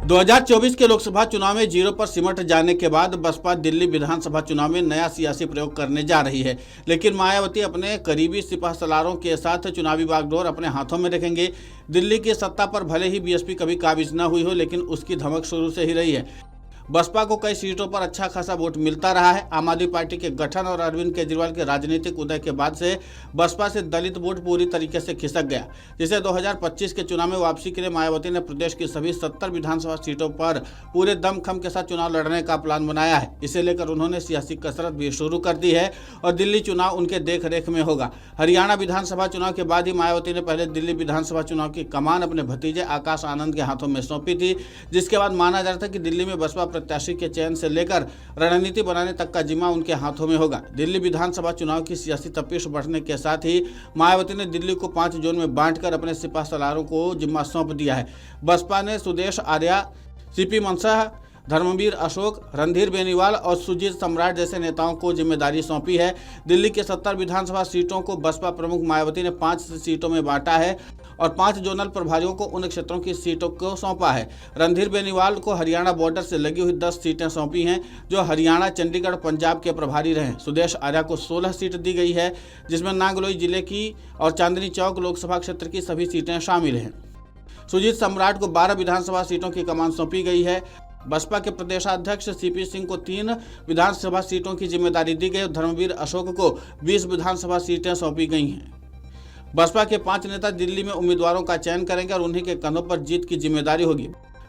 2024 के लोकसभा चुनाव में जीरो पर सिमट जाने के बाद बसपा दिल्ली विधानसभा चुनाव में नया सियासी प्रयोग करने जा रही है। लेकिन मायावती अपने करीबी सिपहसालारों के साथ चुनावी बागडोर अपने हाथों में रखेंगे। दिल्ली की सत्ता पर भले ही बीएसपी कभी काबिज न हुई हो, लेकिन उसकी धमक शुरू से ही रही है। बसपा को कई सीटों पर अच्छा खासा वोट मिलता रहा है। आम आदमी पार्टी के गठन और अरविंद केजरीवाल के राजनीतिक उदय के बाद से बसपा से दलित वोट पूरी तरीके से खिसक गया, जिसे 2025 के चुनाव में वापसी के लिए मायावती ने प्रदेश की सभी 70 विधानसभा सीटों पर पूरे दमखम के साथ चुनाव लड़ने का प्लान बनाया है। इसे लेकर उन्होंने सियासी कसरत भी शुरू कर दी है और दिल्ली चुनाव उनके देख रेख में होगा। हरियाणा विधानसभा चुनाव के बाद ही मायावती ने पहले दिल्ली विधानसभा चुनाव की कमान अपने भतीजे आकाश आनंद के हाथों में सौंपी थी, जिसके बाद माना जा रहा था कि दिल्ली में बसपा प्रत्याशी के चयन से लेकर रणनीति बनाने तक का जिम्मा उनके हाथों में होगा। दिल्ली विधानसभा चुनाव की सियासी तपिश बढ़ने के साथ ही मायावती ने दिल्ली को 5 जोन में बांटकर अपने सिपहसालारों को जिम्मा सौंप दिया है। बसपा ने सुदेश आर्या, सीपी मनसा, धर्मवीर अशोक, रणधीर बेनीवाल और सुजीत सम्राट जैसे नेताओं को जिम्मेदारी सौंपी है। दिल्ली के 70 विधानसभा सीटों को बसपा प्रमुख मायावती ने 5 सीटों में बांटा है और 5 जोनल प्रभारियों को उन क्षेत्रों की सीटों को सौंपा है। रणधीर बेनीवाल को हरियाणा बॉर्डर से लगी हुई 10 सीटें सौंपी हैं, जो हरियाणा, चंडीगढ़, पंजाब के प्रभारी रहे। सुदेश आर्या को 16 सीट दी गई है, जिसमें नागलोई जिले की और चांदनी चौक लोकसभा क्षेत्र की सभी सीटें शामिल हैं। सुजीत सम्राट को 12 विधानसभा सीटों की कमान सौंपी गई है। बसपा के प्रदेशाध्यक्ष सीपी सिंह को 3 विधानसभा सीटों की जिम्मेदारी दी गई और धर्मवीर अशोक को 20 विधानसभा सीटें सौंपी गई हैं। बसपा के 5 नेता दिल्ली में उम्मीदवारों का चयन करेंगे और उन्हीं के कंधों पर जीत की जिम्मेदारी होगी।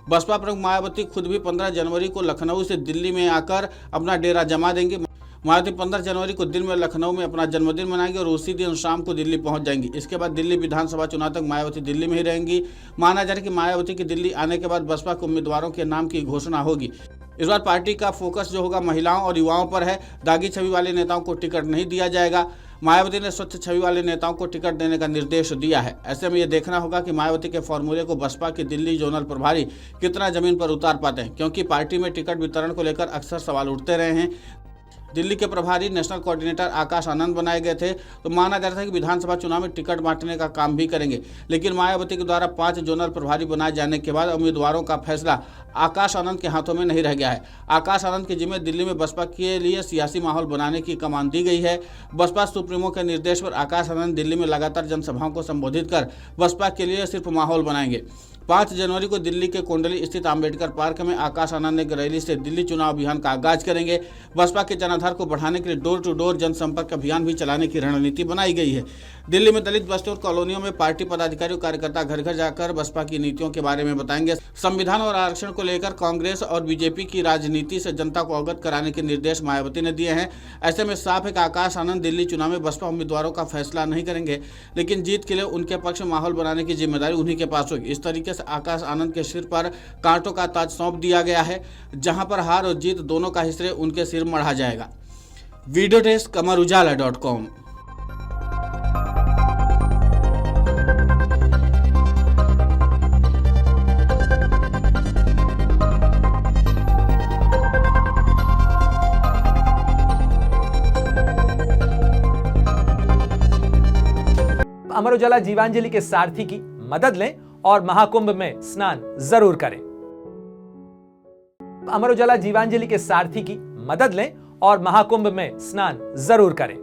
बसपा प्रमुख मायावती खुद भी 15 जनवरी को लखनऊ से दिल्ली में आकर अपना डेरा जमा देंगे। मायावती 15 जनवरी को दिन में लखनऊ में अपना जन्मदिन मनाएंगे और उसी दिन शाम को दिल्ली पहुंच जाएंगी। इसके बाद दिल्ली विधानसभा चुनाव तक मायावती दिल्ली में ही रहेंगी। माना जा रहा है कि मायावती की दिल्ली आने के बाद बसपा के उम्मीदवारों के नाम की घोषणा होगी। इस बार पार्टी का फोकस जो होगा महिलाओं और युवाओं पर है। दागी छवि वाले नेताओं को टिकट नहीं दिया जाएगा। मायावती ने स्वच्छ छवि वाले नेताओं को टिकट देने का निर्देश दिया है। ऐसे में यह देखना होगा कि मायावती के फॉर्मूले को बसपा के दिल्ली जोनल प्रभारी कितना जमीन पर उतार पाते हैं, क्योंकि पार्टी में टिकट वितरण को लेकर अक्सर सवाल उठते रहे हैं। दिल्ली के प्रभारी नेशनल कोऑर्डिनेटर आकाश आनंद बनाए गए थे, तो माना जा रहा था कि विधानसभा चुनाव में टिकट बांटने का काम भी करेंगे। लेकिन मायावती के द्वारा 5 जोनल प्रभारी बनाए जाने के बाद उम्मीदवारों का फैसला आकाश आनंद के हाथों में नहीं रह गया है। आकाश आनंद के जिम्मे दिल्ली में बसपा के लिए सियासी माहौल बनाने की कमान दी गई है। बसपा सुप्रीमो के निर्देश पर आकाश आनंद दिल्ली में लगातार जनसभाओं को संबोधित कर बसपा के लिए सिर्फ माहौल बनाएंगे। 5 जनवरी को दिल्ली के कोंडली स्थित अंबेडकर पार्क में आकाश आनंद एक रैली से दिल्ली चुनाव अभियान का आगाज करेंगे। बसपा के जनाधार को बढ़ाने के लिए डोर टू डोर जनसंपर्क अभियान भी चलाने की रणनीति बनाई गई है। दिल्ली में दलित बस्तियों और कॉलोनियों में पार्टी पदाधिकारी और कार्यकर्ता घर घर जाकर बसपा की नीतियों के बारे में बताएंगे। संविधान और आरक्षण को लेकर कांग्रेस और बीजेपी की राजनीति से जनता को अवगत कराने के निर्देश मायावती ने दिए हैं। ऐसे में साफ है कि आकाश आनंद दिल्ली चुनाव में बसपा उम्मीदवारों का फैसला नहीं करेंगे, लेकिन जीत के लिए उनके पक्ष में माहौल बनाने की जिम्मेदारी उन्हीं के पास होगी। इस तरीके से आकाश आनंद के सिर पर कांटों का ताज सौंप दिया गया है, जहां पर हार और जीत दोनों का हिस्से उनके सिर मढ़ा जाएगा। Video desk amarujala.com। Amar Ujala Jeevanjali के सारथी की मदद लें और महाकुंभ में स्नान जरूर करें। अमर उजाला जीवांजलि के सारथी की मदद लें और महाकुंभ में स्नान जरूर करें।